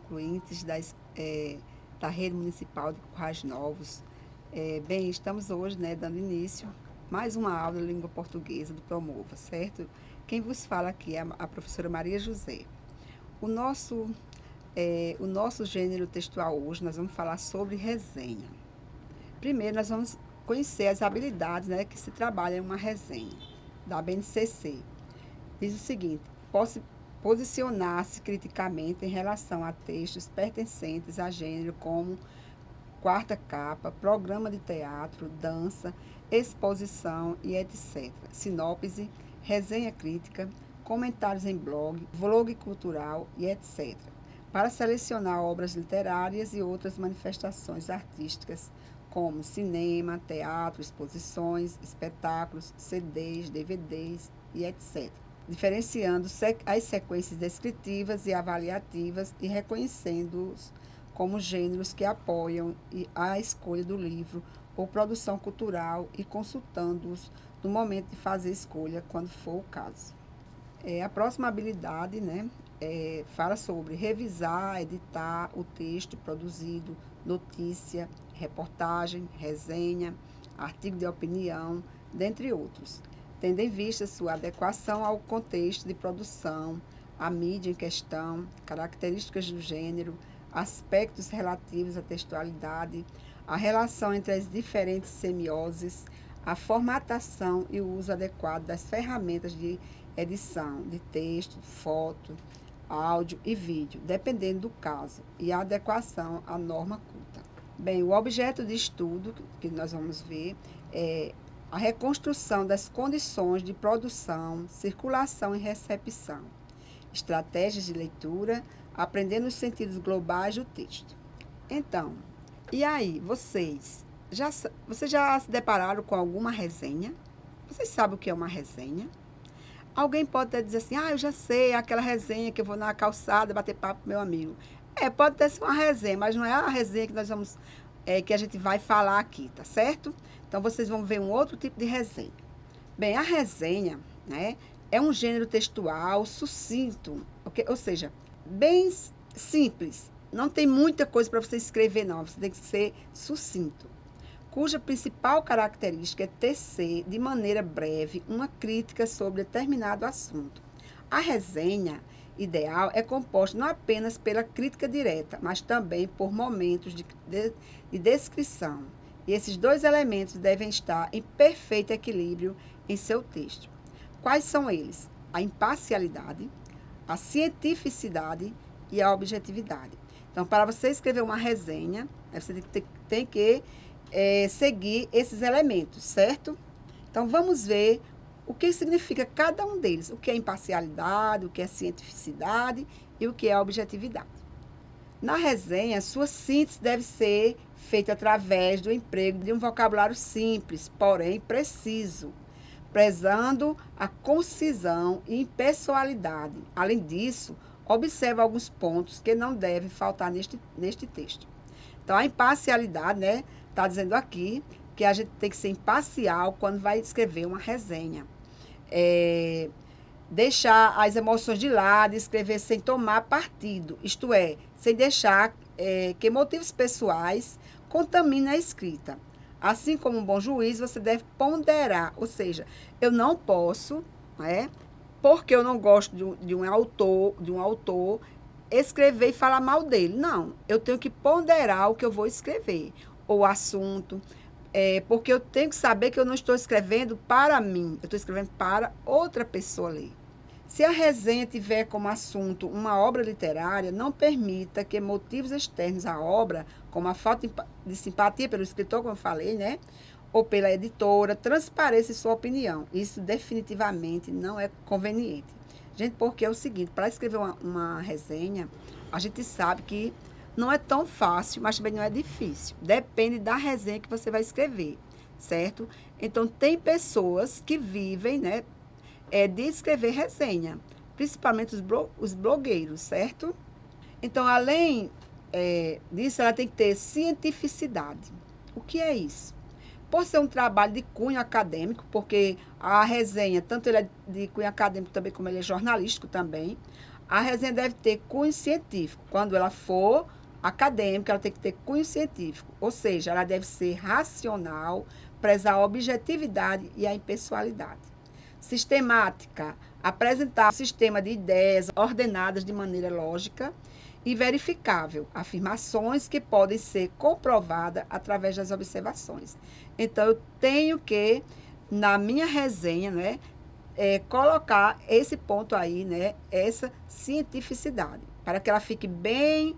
concluintes da Rede Municipal de Currais Novos. Bem, estamos hoje, dando início a mais uma aula de língua portuguesa do Promova, certo? Quem vos fala aqui é a professora Maria José. O nosso gênero textual hoje, nós vamos falar sobre resenha. Primeiro, nós vamos conhecer as habilidades, que se trabalha em uma resenha, da BNCC. Diz o seguinte: posicionar-se criticamente em relação a textos pertencentes a gênero como quarta capa, programa de teatro, dança, exposição e etc. Sinopse, resenha crítica, comentários em blog cultural e etc. Para selecionar obras literárias e outras manifestações artísticas, como cinema, teatro, exposições, espetáculos, CDs, DVDs e etc. Diferenciando as sequências descritivas e avaliativas e reconhecendo-os como gêneros que apoiam a escolha do livro ou produção cultural e consultando-os no momento de fazer escolha, quando for o caso. A próxima habilidade, fala sobre revisar, editar o texto produzido, notícia, reportagem, resenha, artigo de opinião, dentre outros, tendo em vista sua adequação ao contexto de produção, à mídia em questão, características do gênero, aspectos relativos à textualidade, a relação entre as diferentes semioses, a formatação e o uso adequado das ferramentas de edição de texto, foto, áudio e vídeo, dependendo do caso, e a adequação à norma culta. Bem, o objeto de estudo que nós vamos ver é a reconstrução das condições de produção, circulação e recepção, estratégias de leitura, aprendendo os sentidos globais do texto. Então, e aí, vocês já se depararam com alguma resenha? Vocês sabem o que é uma resenha? Alguém pode até dizer assim: eu já sei, é aquela resenha que eu vou na calçada bater papo com meu amigo. Pode até ser uma resenha, mas não é a resenha que nós vamos, que a gente vai falar aqui, tá certo? Então, vocês vão ver um outro tipo de resenha. Bem, a resenha, é um gênero textual sucinto, ou seja, bem simples. Não tem muita coisa para você escrever, não. Você tem que ser sucinto. Cuja principal característica é tecer, de maneira breve, uma crítica sobre determinado assunto. A resenha ideal é composta não apenas pela crítica direta, mas também por momentos de descrição. E esses dois elementos devem estar em perfeito equilíbrio em seu texto. Quais são eles? A imparcialidade, a cientificidade e a objetividade. Então, para você escrever uma resenha, você tem que seguir esses elementos, certo? Então, vamos ver o que significa cada um deles. O que é imparcialidade, o que é cientificidade e o que é objetividade. Na resenha, sua síntese deve ser feita através do emprego de um vocabulário simples, porém preciso, prezando a concisão e impessoalidade. Além disso, observe alguns pontos que não devem faltar neste texto. Então, a imparcialidade, está dizendo aqui que a gente tem que ser imparcial quando vai escrever uma resenha. Deixar as emoções de lado, escrever sem tomar partido, isto é, sem deixar que motivos pessoais contaminem a escrita. Assim como um bom juiz, você deve ponderar, ou seja, eu não posso, porque eu não gosto de um autor, escrever e falar mal dele. Não, eu tenho que ponderar o que eu vou escrever, ou o assunto, porque eu tenho que saber que eu não estou escrevendo para mim, eu estou escrevendo para outra pessoa ler. Se a resenha tiver como assunto uma obra literária, não permita que motivos externos à obra, como a falta de simpatia pelo escritor, como eu falei, ou pela editora, transpareça sua opinião. Isso definitivamente não é conveniente. Gente, porque é o seguinte, para escrever uma resenha, a gente sabe que não é tão fácil, mas também não é difícil. Depende da resenha que você vai escrever, certo? Então, tem pessoas que vivem, de escrever resenha, principalmente os blogueiros, certo? Então, além disso, ela tem que ter cientificidade. O que é isso? Por ser um trabalho de cunho acadêmico, porque a resenha, tanto ele é de cunho acadêmico também, como ele é jornalístico também, A resenha deve ter cunho científico. Quando ela for acadêmica, ela tem que ter cunho científico. Ou seja, ela deve ser racional, prezar a objetividade e a impessoalidade. Sistemática, apresentar um sistema de ideias ordenadas de maneira lógica e verificável, afirmações que podem ser comprovadas através das observações. Então, eu tenho que, na minha resenha, né, colocar esse ponto aí, né, essa cientificidade, para que ela fique bem,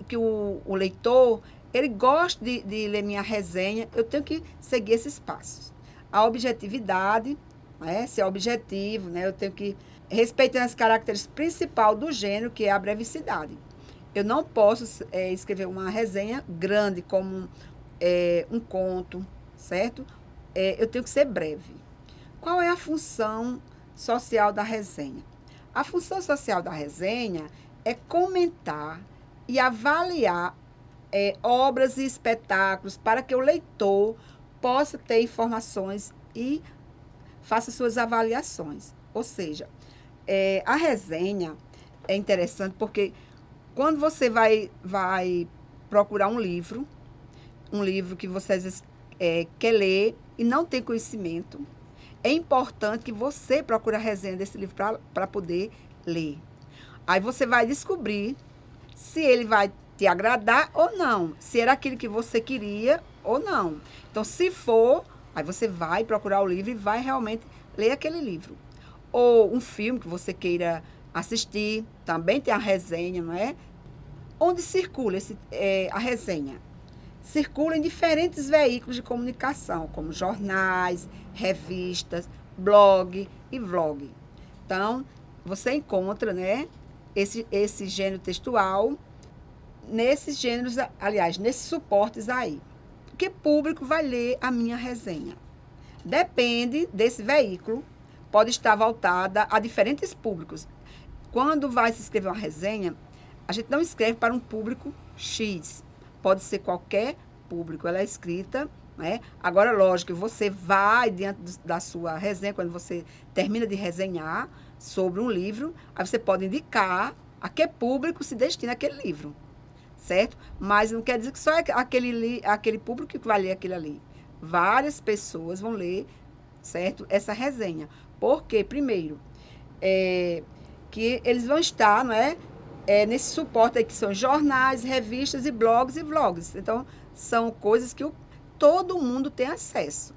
que o leitor, ele goste de ler minha resenha, eu tenho que seguir esses passos. A objetividade, né, ser objetivo, né, eu tenho que respeitar as características principais do gênero, que é a brevicidade. Eu não posso escrever uma resenha grande, como um conto, certo? Eu tenho que ser breve. Qual é a função social da resenha? A função social da resenha é comentar e avaliar obras e espetáculos para que o leitor possa ter informações e faça suas avaliações. Ou seja, a resenha é interessante porque quando você vai procurar um livro que você às vezes quer ler e não tem conhecimento, é importante que você procure a resenha desse livro para poder ler. Aí você vai descobrir se ele vai te agradar ou não, se era aquilo que você queria ou não. Então, se for, aí você vai procurar o livro e vai realmente ler aquele livro. Ou um filme que você queira assistir, também tem a resenha, não é? Onde circula a resenha? Circula em diferentes veículos de comunicação, como jornais, revistas, blog e vlog. Então, você encontra, né, esse gênero textual nesses gêneros, aliás, nesses suportes aí. Que público vai ler a minha resenha? Depende desse veículo, pode estar voltada a diferentes públicos. Quando vai se escrever uma resenha, a gente não escreve para um público X, pode ser qualquer público, ela é escrita, né? Agora, lógico, você vai diante da sua resenha, quando você termina de resenhar sobre um livro, aí você pode indicar a que público se destina aquele livro, certo? Mas não quer dizer que só é aquele público que vai ler aquele ali. Várias pessoas vão ler, certo? Essa resenha. Porque, primeiro, que eles vão estar, não é? Nesse suporte aí que são jornais, revistas e blogs e vlogs. Então, são coisas que todo mundo tem acesso.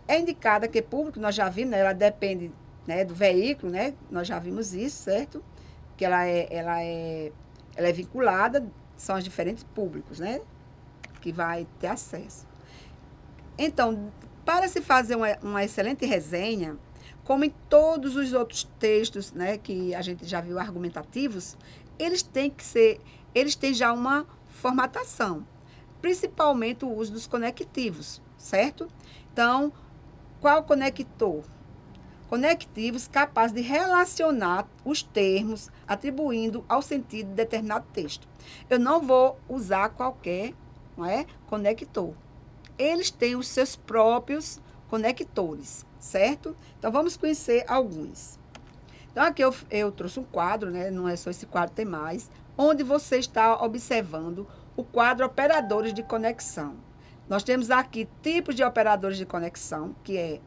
É indicada que público, nós já vimos, né? Ela depende, né, do veículo, né? Nós já vimos isso, certo? Que ela é vinculada, são os diferentes públicos, né? Que vai ter acesso. Então, para se fazer uma excelente resenha, como em todos os outros textos, né, que a gente já viu argumentativos, eles têm já uma formatação, principalmente o uso dos conectivos, certo? Então, qual conector? Conectivos capazes de relacionar os termos, atribuindo ao sentido de determinado texto. Eu não vou usar qualquer, não é, conector. Eles têm os seus próprios conectores, certo? Então, vamos conhecer alguns. Então, aqui eu trouxe um quadro, né? Não é só esse quadro, tem mais, onde você está observando o quadro operadores de conexão. Nós temos aqui tipos de operadores de conexão, que é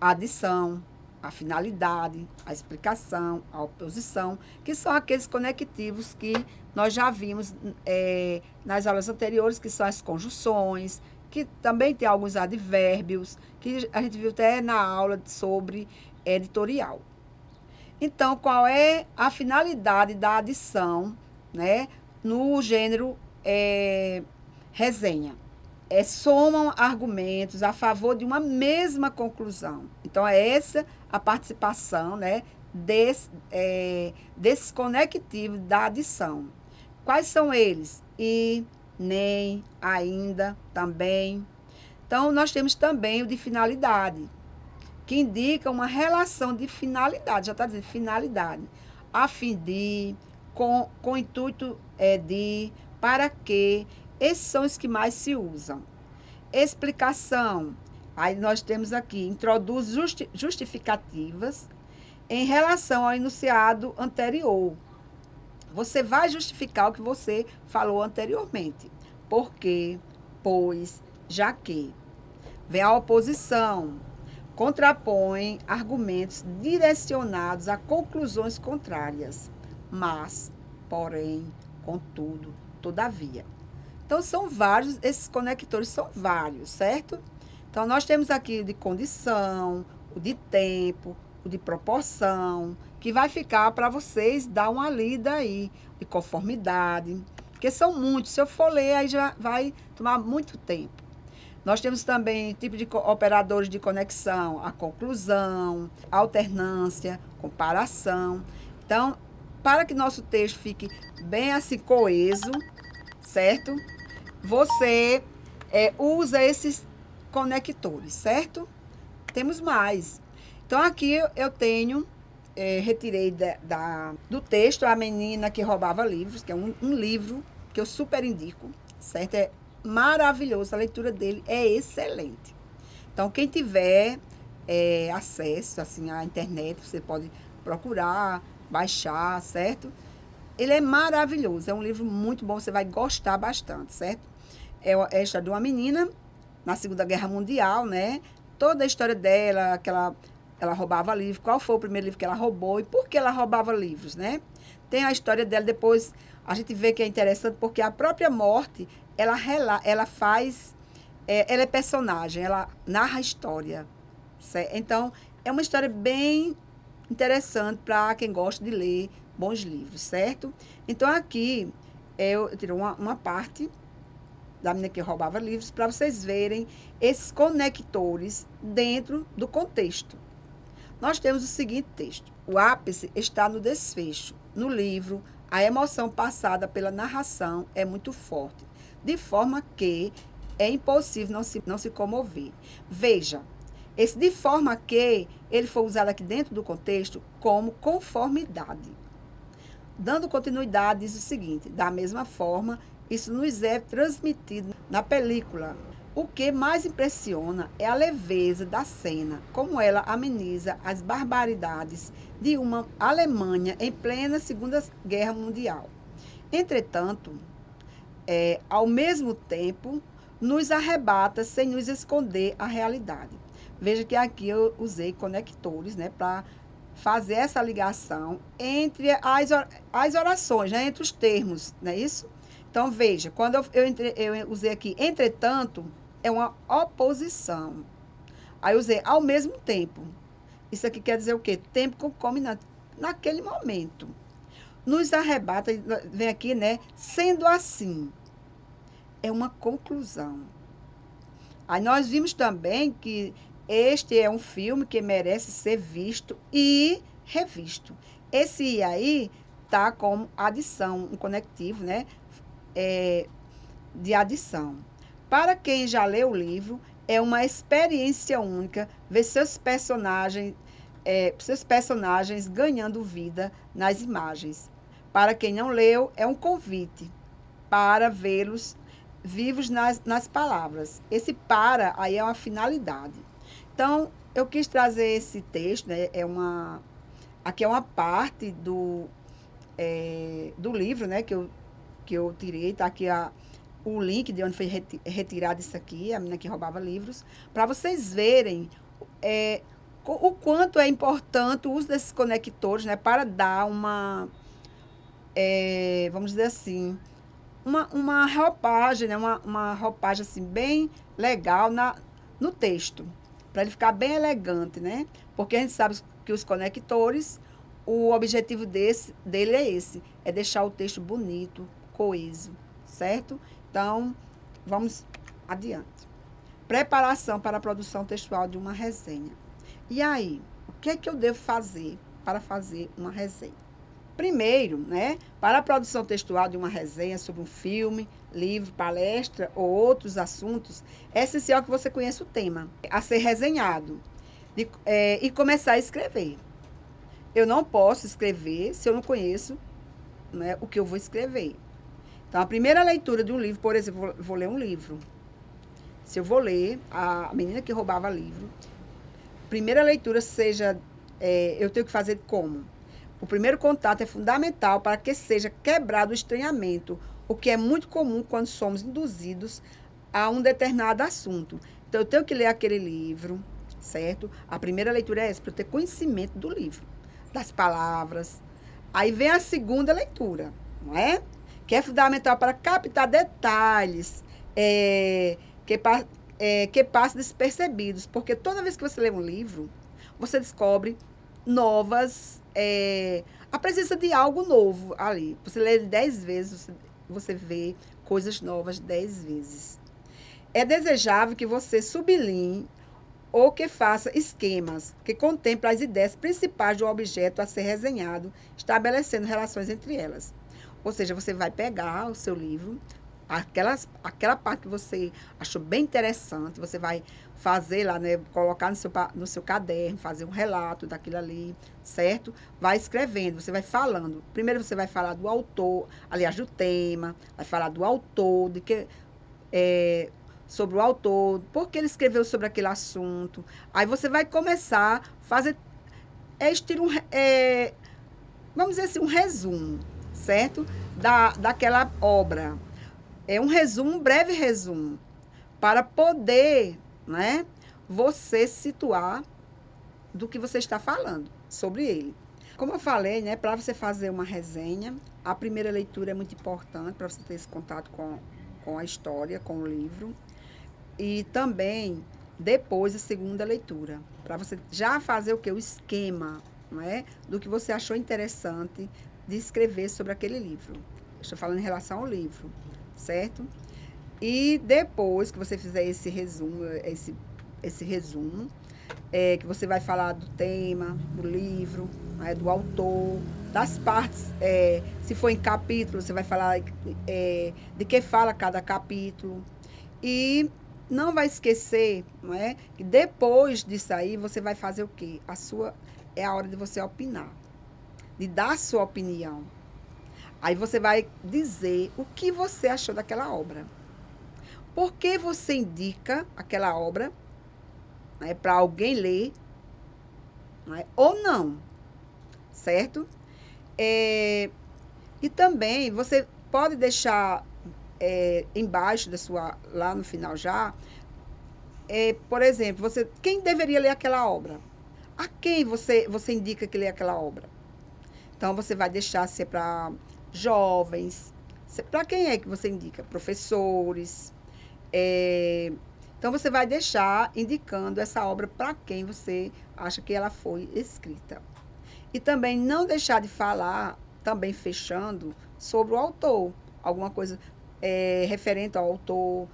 a adição, a finalidade, a explicação, a oposição, que são aqueles conectivos que nós já vimos nas aulas anteriores, que são as conjunções, que também tem alguns advérbios, que a gente viu até na aula sobre editorial. Então, qual é a finalidade da adição, né, no gênero resenha? Somam argumentos a favor de uma mesma conclusão. Então, é essa a participação, né, desses conectivos da adição. Quais são eles? E, nem, ainda, também. Então, nós temos também o de finalidade, que indica uma relação de finalidade, já está dizendo finalidade, a fim de, com o intuito de, para que, esses são os que mais se usam. Explicação, aí nós temos aqui, introduz justificativas em relação ao enunciado anterior. Você vai justificar o que você falou anteriormente. Por quê? Pois, já que. Vem a oposição. Contrapõe argumentos direcionados a conclusões contrárias. Mas, porém, contudo, todavia. Então, são vários, esses conectores são vários, certo? Então, nós temos aqui o de condição, o de tempo, o de proporção, que vai ficar para vocês dar uma lida aí, de conformidade, porque são muitos. Se eu for ler, aí já vai tomar muito tempo. Nós temos também tipo de operadores de conexão, a conclusão, alternância, comparação. Então, para que nosso texto fique bem assim coeso, certo? Você usa esses conectores, certo? Temos mais. Então, aqui eu tenho, retirei do texto A Menina que Roubava Livros, que é um livro que eu super indico, certo? É maravilhoso, a leitura dele é excelente. Então, quem tiver acesso assim, à internet, você pode procurar, baixar, certo? Ele é maravilhoso, é um livro muito bom, você vai gostar bastante, certo? É a história de uma menina na Segunda Guerra Mundial, né? Toda a história dela, que ela roubava livros, qual foi o primeiro livro que ela roubou e por que ela roubava livros, né? Tem a história dela, depois a gente vê que é interessante porque a própria morte, ela faz, ela é personagem, ela narra a história, certo? Então, é uma história bem interessante para quem gosta de ler bons livros, certo? Então, aqui, eu tiro uma parte da menina que roubava livros para vocês verem esses conectores dentro do contexto. Nós temos o seguinte texto. O ápice está no desfecho. No livro, a emoção passada pela narração é muito forte, de forma que é impossível não se comover. Veja, esse de forma que, ele foi usado aqui dentro do contexto como conformidade. Dando continuidade, diz o seguinte: da mesma forma, isso nos é transmitido na película. O que mais impressiona é a leveza da cena, como ela ameniza as barbaridades de uma Alemanha em plena Segunda Guerra Mundial. Entretanto, ao mesmo tempo, nos arrebata sem nos esconder a realidade. Veja que aqui eu usei conectores, né, para fazer essa ligação entre as orações, né, entre os termos, não é isso? Então, veja, quando eu usei aqui, entretanto, é uma oposição. Aí eu usei ao mesmo tempo. Isso aqui quer dizer o quê? Tempo concomitante, naquele momento. Nos arrebata, vem aqui, né? Sendo assim, é uma conclusão. Aí nós vimos também que este é um filme que merece ser visto e revisto. Esse "e" aí tá como adição, um conectivo, né? De adição. Para quem já leu o livro, é uma experiência única ver seus personagens ganhando vida nas imagens. Para quem não leu, é um convite para vê-los vivos nas palavras. Esse "para" aí é uma finalidade. Então, eu quis trazer esse texto, né? Aqui é uma parte do livro, né? Que eu tirei, está aqui o link de onde foi retirado isso aqui, a menina que roubava livros, para vocês verem o quanto é importante o uso desses conectores, né, para dar vamos dizer assim, uma roupagem, né, uma roupagem assim, bem legal no texto, para ele ficar bem elegante, né? Porque a gente sabe que os conectores, o objetivo dele é esse, é deixar o texto bonito, coeso, certo? Então, vamos adiante. Preparação para a produção textual de uma resenha. E aí, o que é que eu devo fazer para fazer uma resenha? Primeiro, né, para a produção textual de uma resenha sobre um filme, livro, palestra ou outros assuntos, é essencial que você conheça o tema a ser resenhado e começar a escrever. Eu não posso escrever se eu não conheço, né, o que eu vou escrever. Então, a primeira leitura de um livro, por exemplo, vou ler um livro. Se eu vou ler A Menina que Roubava Livro, primeira leitura seja eu tenho que fazer como? O primeiro contato é fundamental para que seja quebrado o estranhamento, o que é muito comum quando somos induzidos a um determinado assunto. Então, eu tenho que ler aquele livro, certo? A primeira leitura é essa, para eu ter conhecimento do livro, das palavras. Aí vem a segunda leitura, não é? Que é fundamental para captar detalhes que passam despercebidos. Porque toda vez que você lê um livro, você descobre a presença de algo novo ali. Você lê 10 vezes, você vê coisas novas 10 vezes. É desejável que você sublinhe ou que faça esquemas que contemplem as ideias principais do objeto a ser resenhado, estabelecendo relações entre elas. Ou seja, você vai pegar o seu livro, aquela parte que você achou bem interessante, você vai fazer lá, né, colocar no seu caderno, fazer um relato daquilo ali, certo? Vai escrevendo, você vai falando. Primeiro você vai falar do autor, aliás, do tema, vai falar do autor, sobre o autor, por que ele escreveu sobre aquele assunto. Aí você vai começar a fazer, vamos dizer assim, um resumo, certo? Daquela obra. É um resumo, um breve resumo, para poder, né, você situar do que você está falando sobre ele. Como eu falei, né, para você fazer uma resenha, a primeira leitura é muito importante para você ter esse contato com a história, com o livro. E também, depois, a segunda leitura, para você já fazer o quê? O esquema, não é? Do que você achou interessante de escrever sobre aquele livro. Estou falando em relação ao livro, certo? E depois que você fizer esse resumo, que você vai falar do tema, do livro, né, do autor, das partes, se for em capítulo, você vai falar de que fala cada capítulo. E não vai esquecer, não é? Que depois disso aí, você vai fazer o quê? É a hora de você opinar, de dar a sua opinião. Aí você vai dizer o que você achou daquela obra. Por que você indica aquela obra, né, para alguém ler, né, ou não, certo? E também você pode deixar embaixo lá no final já, por exemplo, quem deveria ler aquela obra? A quem você indica que lê aquela obra? Então, você vai deixar se é para jovens, para quem é que você indica? Professores. Então, você vai deixar indicando essa obra para quem você acha que ela foi escrita. E também não deixar de falar, também fechando, sobre o autor, alguma coisa referente ao autor,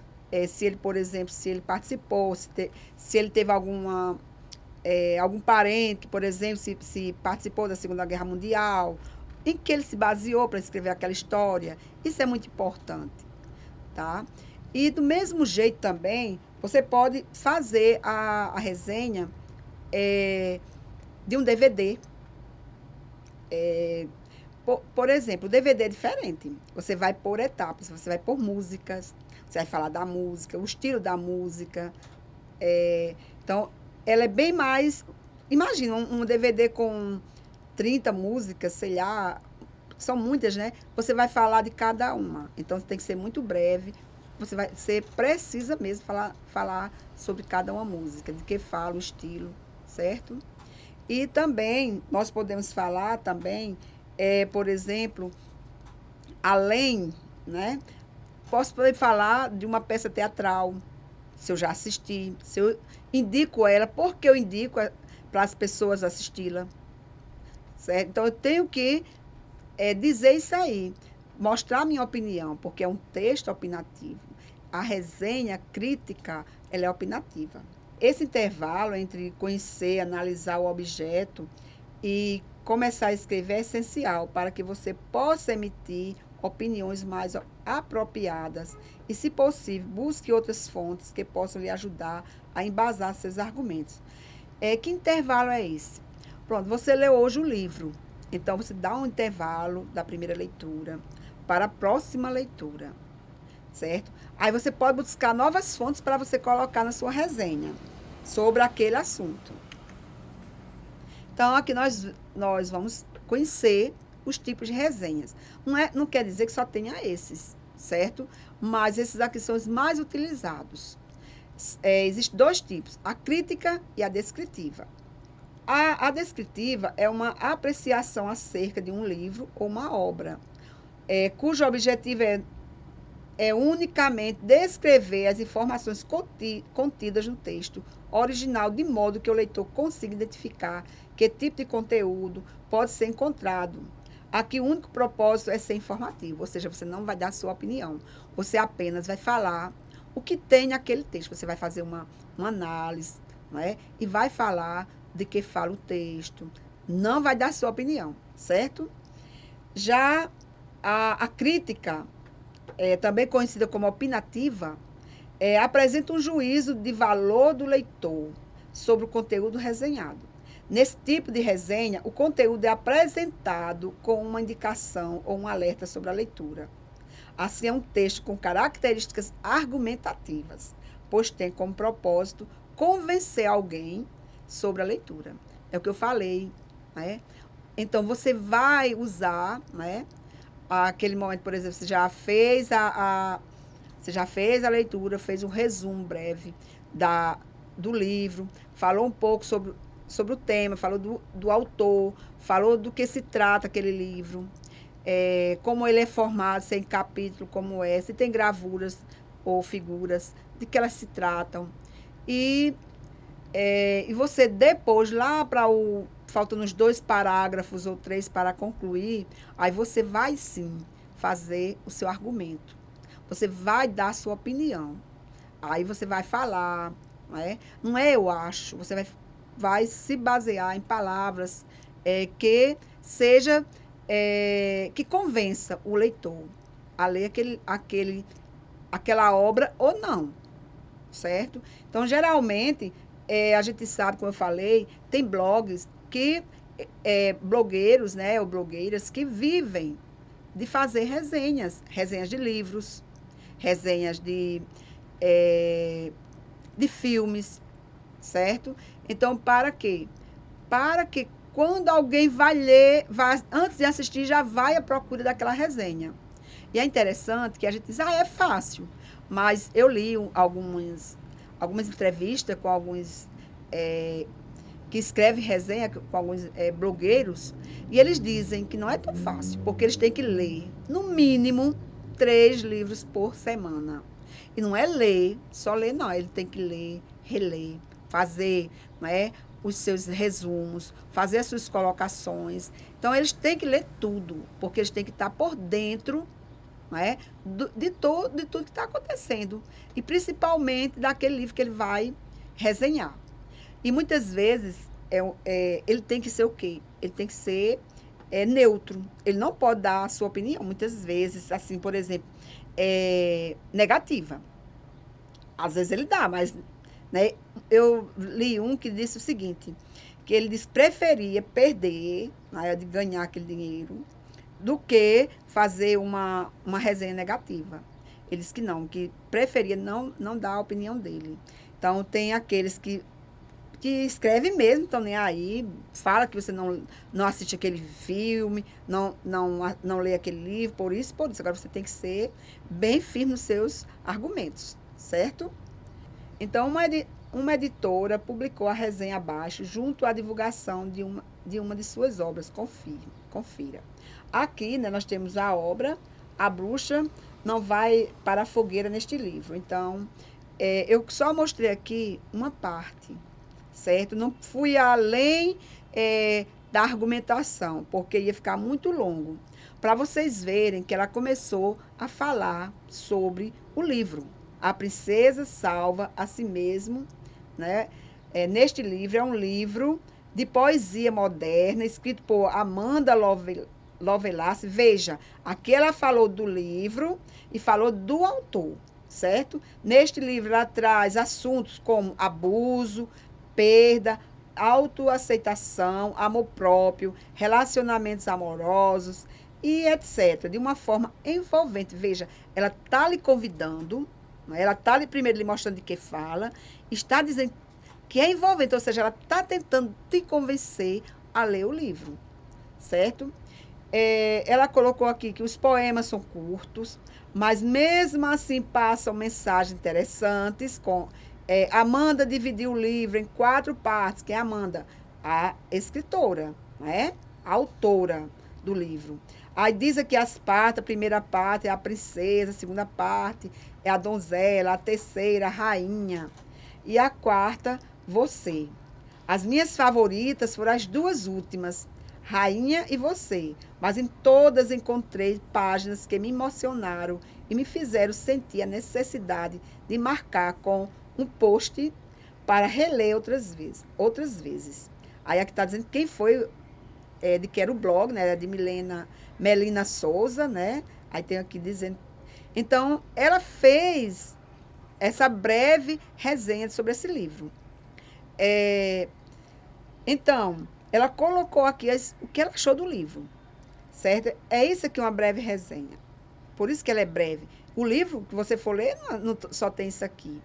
se ele, por exemplo, se ele participou, se ele teve algum parente, por exemplo, se participou da Segunda Guerra Mundial, em que ele se baseou para escrever aquela história. Isso é muito importante, tá? E do mesmo jeito também, você pode fazer a resenha de um DVD. Por exemplo, o DVD é diferente. Você vai por etapas, você vai por músicas, você vai falar da música, o estilo da música. Então, ela é bem mais... Imagina, um DVD com 30 músicas, sei lá, são muitas, né? Você vai falar de cada uma. Então, você tem que ser muito breve. Você precisa mesmo falar sobre cada uma música, de que fala, o estilo, certo? E também, nós podemos falar também... por exemplo, além, né? Posso poder falar de uma peça teatral, se eu já assisti, se eu indico ela, porque eu indico para as pessoas assisti-la, certo? Então, eu tenho que dizer isso aí, mostrar a minha opinião, porque é um texto opinativo. A resenha crítica, ela é opinativa. Esse intervalo entre conhecer, analisar o objeto e começar a escrever é essencial para que você possa emitir opiniões mais apropriadas e, se possível, busque outras fontes que possam lhe ajudar a embasar seus argumentos. Que intervalo é esse? Pronto, você leu hoje o livro, então você dá um intervalo da primeira leitura para a próxima leitura, certo? Aí você pode buscar novas fontes para você colocar na sua resenha sobre aquele assunto. Então, aqui nós vamos conhecer os tipos de resenhas. Não quer dizer que só tenha esses, certo? Mas esses aqui são os mais utilizados. Existem dois tipos, a crítica e a descritiva. A descritiva é uma apreciação acerca de um livro ou uma obra, cujo objetivo é unicamente descrever as informações contidas no texto original, de modo que o leitor consiga identificar que tipo de conteúdo pode ser encontrado. Aqui o único propósito é ser informativo, ou seja, você não vai dar a sua opinião, você apenas vai falar o que tem naquele texto. Você vai fazer uma análise, não é? E vai falar de que fala o texto, não vai dar a sua opinião, certo? Já a crítica, também conhecida como opinativa, apresenta um juízo de valor do leitor sobre o conteúdo resenhado. Nesse tipo de resenha, o conteúdo é apresentado com uma indicação ou um alerta sobre a leitura. Assim, é um texto com características argumentativas, pois tem como propósito convencer alguém sobre a leitura. É o que eu falei, né? Então, você vai usar, né, aquele momento, por exemplo, você já fez a leitura, fez um resumo breve do livro, falou um pouco sobre o tema, falou do autor, falou do que se trata aquele livro, como ele é formado, se é em capítulo, como se tem gravuras ou figuras, de que elas se tratam. E você depois, lá para faltando uns 2 parágrafos ou 3 para concluir, aí você vai sim fazer o seu argumento. Você vai dar a sua opinião. Aí você vai falar, não é eu acho, você vai se basear em palavras que seja, que convença o leitor a ler aquela obra ou não, certo? Então, geralmente, a gente sabe, como eu falei, tem blogs que, blogueiros, né, ou blogueiras que vivem de fazer resenhas de livros, resenhas de filmes, certo? Então, para quê? Para que quando alguém vai ler, antes de assistir, já vai à procura daquela resenha. E é interessante que a gente diz, é fácil. Mas eu li algumas entrevistas com alguns que escrevem resenha, com alguns blogueiros, e eles dizem que não é tão fácil, porque eles têm que ler, no mínimo, 3 livros por semana. E não é só ler, não. Ele tem que ler, reler, fazer, os seus resumos, fazer as suas colocações. Então, eles têm que ler tudo, porque eles têm que estar por dentro, de tudo que está acontecendo. E, principalmente, daquele livro que ele vai resenhar. E, muitas vezes, ele tem que ser o quê? Ele tem que ser neutro. Ele não pode dar a sua opinião, muitas vezes, assim, por exemplo, negativa. Às vezes ele dá, mas eu li um que disse o seguinte, que ele disse que preferia perder, de ganhar aquele dinheiro, do que fazer uma resenha negativa. Ele disse que não, que preferia não dar a opinião dele. Então, tem aqueles que escreve mesmo, estão nem aí, fala que você não assiste aquele filme, não lê aquele livro, por isso. Agora, você tem que ser bem firme nos seus argumentos, certo? Então, uma editora publicou a resenha abaixo, junto à divulgação de uma de suas obras. Confira. Aqui, nós temos a obra A Bruxa Não Vai para a Fogueira neste livro. Então, eu só mostrei aqui uma parte, certo? Não fui além da argumentação, porque ia ficar muito longo. Para vocês verem que ela começou a falar sobre o livro. A Princesa Salva a Si Mesmo, né? Neste livro, é um livro de poesia moderna, escrito por Amanda Lovelace. Veja, aqui ela falou do livro e falou do autor, certo? Neste livro, ela traz assuntos como abuso, perda, autoaceitação, amor próprio, relacionamentos amorosos e etc. De uma forma envolvente. Veja, ela está lhe convidando, ela está primeiro lhe mostrando de que fala, está dizendo que é envolvente, ou seja, ela está tentando te convencer a ler o livro, certo? Ela colocou aqui que os poemas são curtos, mas mesmo assim passam mensagens interessantes. Amanda dividiu o livro em 4 partes. Quem é Amanda? A escritora, né? A autora do livro. Aí diz aqui as partes: a primeira parte é a princesa, a segunda parte é a donzela, a terceira, a rainha, e a quarta, você. As minhas favoritas foram as 2 últimas, Rainha e Você, mas em todas encontrei páginas que me emocionaram e me fizeram sentir a necessidade de marcar com um post para reler outras vezes. Aí aqui está dizendo quem foi, de que era o blog, né? Era de Melina Souza, né? Aí tem aqui dizendo. Então, ela fez essa breve resenha sobre esse livro. Então, ela colocou aqui o que ela achou do livro, certo? É isso aqui, uma breve resenha. Por isso que ela é breve. O livro que você for ler, não só tem isso aqui.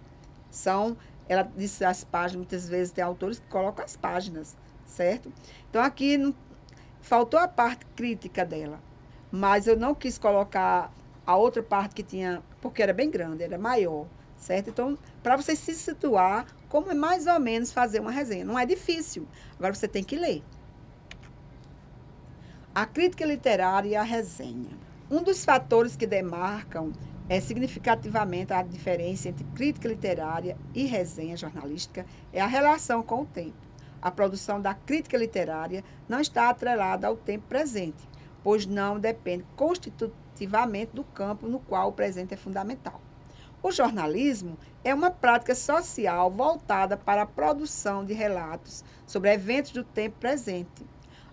Ela disse as páginas, muitas vezes tem autores que colocam as páginas, certo? Então, aqui faltou a parte crítica dela, mas eu não quis colocar a outra parte que tinha, porque era bem grande, era maior, certo? Então, para você se situar, como é mais ou menos fazer uma resenha. Não é difícil, agora você tem que ler. A crítica literária e a resenha. Um dos fatores que demarcam significativamente a diferença entre crítica literária e resenha jornalística é a relação com o tempo. A produção da crítica literária não está atrelada ao tempo presente, pois não depende constitutivamente do campo no qual o presente é fundamental. O jornalismo é uma prática social voltada para a produção de relatos sobre eventos do tempo presente.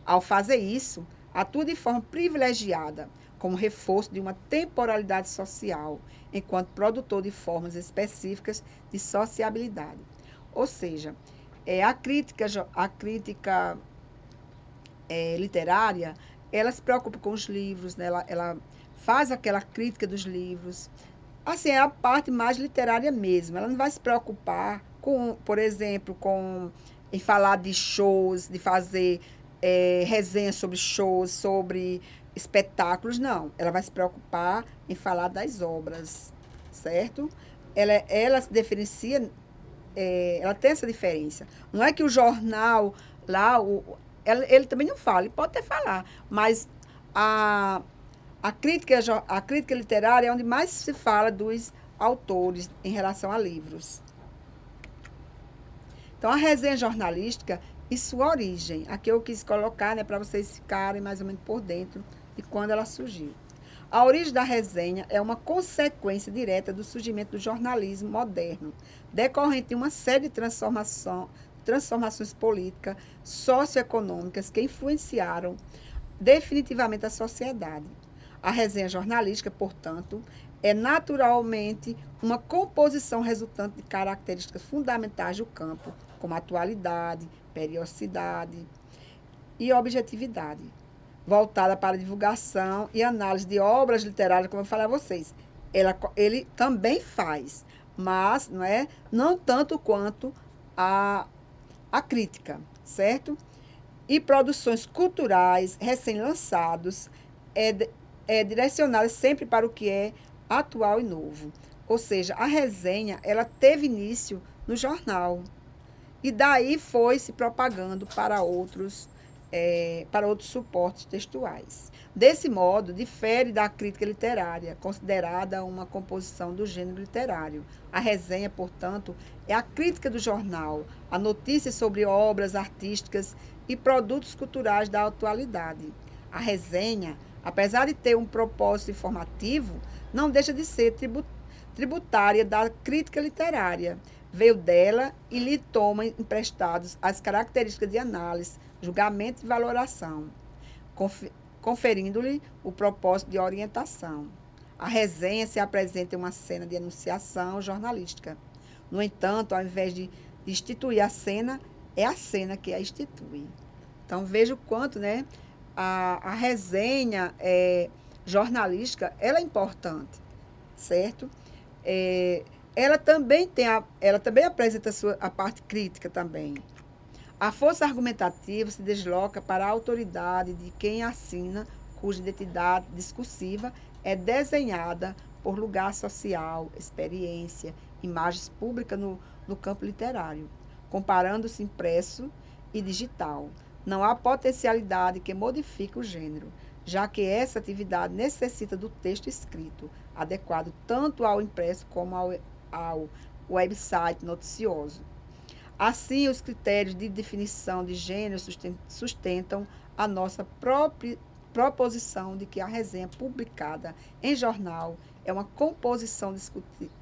Ao fazer isso, atua de forma privilegiada, como reforço de uma temporalidade social, enquanto produtor de formas específicas de sociabilidade. Ou seja, a crítica literária, ela se preocupa com os livros, né? Ela faz aquela crítica dos livros. Assim, é a parte mais literária mesmo. Ela não vai se preocupar com, por exemplo, em falar de shows, de fazer resenhas sobre shows, sobre espetáculos, não. Ela vai se preocupar em falar das obras, certo? Ela se diferencia, ela tem essa diferença. Não é que o jornal lá, ele também não fala, ele pode até falar, mas a crítica literária é onde mais se fala dos autores em relação a livros. Então, a resenha jornalística e sua origem. Aqui eu quis colocar, né, para vocês ficarem mais ou menos por dentro de quando ela surgiu. A origem da resenha é uma consequência direta do surgimento do jornalismo moderno, decorrente de uma série de transformações políticas, socioeconômicas que influenciaram definitivamente a sociedade. A resenha jornalística, portanto, é naturalmente uma composição resultante de características fundamentais do campo, como atualidade, periodicidade e objetividade, voltada para a divulgação e análise de obras literárias, como eu falei a vocês. Ele também faz, mas não tanto quanto a crítica, certo? E produções culturais recém-lançados direcionadas sempre para o que é atual e novo. Ou seja, a resenha, ela teve início no jornal e daí foi se propagando para outros suportes textuais. Desse modo, difere da crítica literária, considerada uma composição do gênero literário. A resenha, portanto, é a crítica do jornal, a notícia sobre obras artísticas e produtos culturais da atualidade. A resenha, apesar de ter um propósito informativo, não deixa de ser tributária da crítica literária. Veio dela e lhe toma emprestados as características de análise, julgamento e valoração, conferindo-lhe o propósito de orientação. A resenha se apresenta em uma cena de enunciação jornalística. No entanto, ao invés de instituir a cena, é a cena que a institui. Então, veja o quanto, a resenha jornalística, ela é importante, certo? Ela também apresenta a parte crítica também. A força argumentativa se desloca para a autoridade de quem assina, cuja identidade discursiva é desenhada por lugar social, experiência, imagens públicas no campo literário, comparando-se impresso e digital. Não há potencialidade que modifique o gênero, já que essa atividade necessita do texto escrito, adequado tanto ao impresso como ao website noticioso. Assim, os critérios de definição de gênero sustentam a nossa própria proposição de que a resenha publicada em jornal é uma composição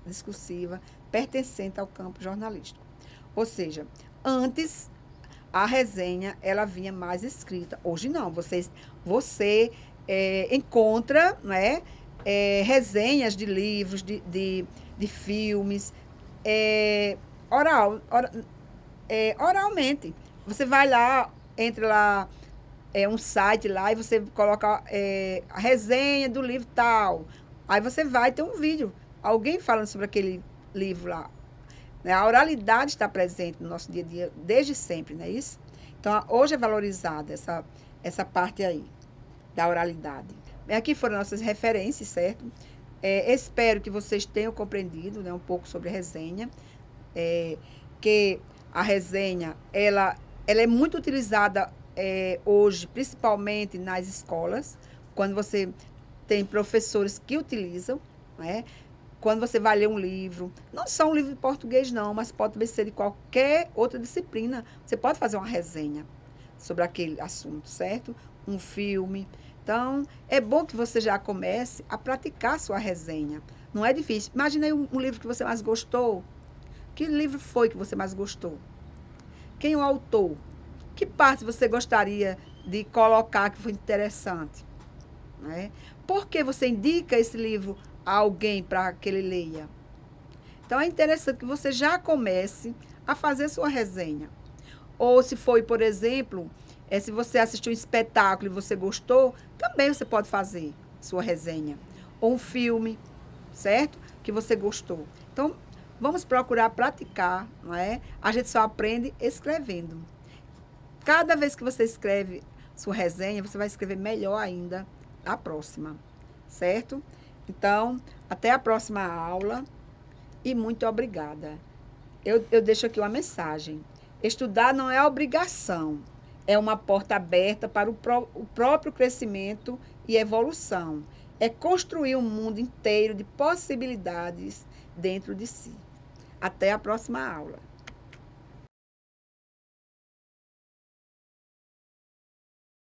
discursiva pertencente ao campo jornalístico. Ou seja, antes a resenha ela vinha mais escrita. Hoje não. Você encontra, né, resenhas de livros, de filmes, oralmente. Você vai lá, entra lá, um site lá e você coloca a resenha do livro tal. Aí você vai ter um vídeo, alguém falando sobre aquele livro lá. Né? A oralidade está presente no nosso dia a dia desde sempre, não é isso? Então, hoje é valorizada essa parte aí da oralidade. Aqui foram nossas referências, certo? Espero que vocês tenham compreendido, né, um pouco sobre a resenha. Que a resenha, ela é muito utilizada hoje, principalmente nas escolas, quando você tem professores que utilizam, né? Quando você vai ler um livro, não só um livro de português não, mas pode ser de qualquer outra disciplina, você pode fazer uma resenha sobre aquele assunto, certo? Um filme. Então, é bom que você já comece a praticar sua resenha. Não é difícil. Imagine aí um livro que você mais gostou. Que livro foi que você mais gostou? Quem é o autor? Que parte você gostaria de colocar que foi interessante? Né? Por que você indica esse livro a alguém para que ele leia? Então, é interessante que você já comece a fazer sua resenha. Ou se foi, por exemplo, se você assistiu um espetáculo e você gostou, também você pode fazer sua resenha. Ou um filme, certo? Que você gostou. Então, vamos procurar praticar, não é? A gente só aprende escrevendo. Cada vez que você escreve sua resenha, você vai escrever melhor ainda a próxima, certo? Então, até a próxima aula e muito obrigada. Eu deixo aqui uma mensagem. Estudar não é obrigação, é uma porta aberta para o próprio crescimento e evolução. É construir um mundo inteiro de possibilidades dentro de si. Até a próxima aula.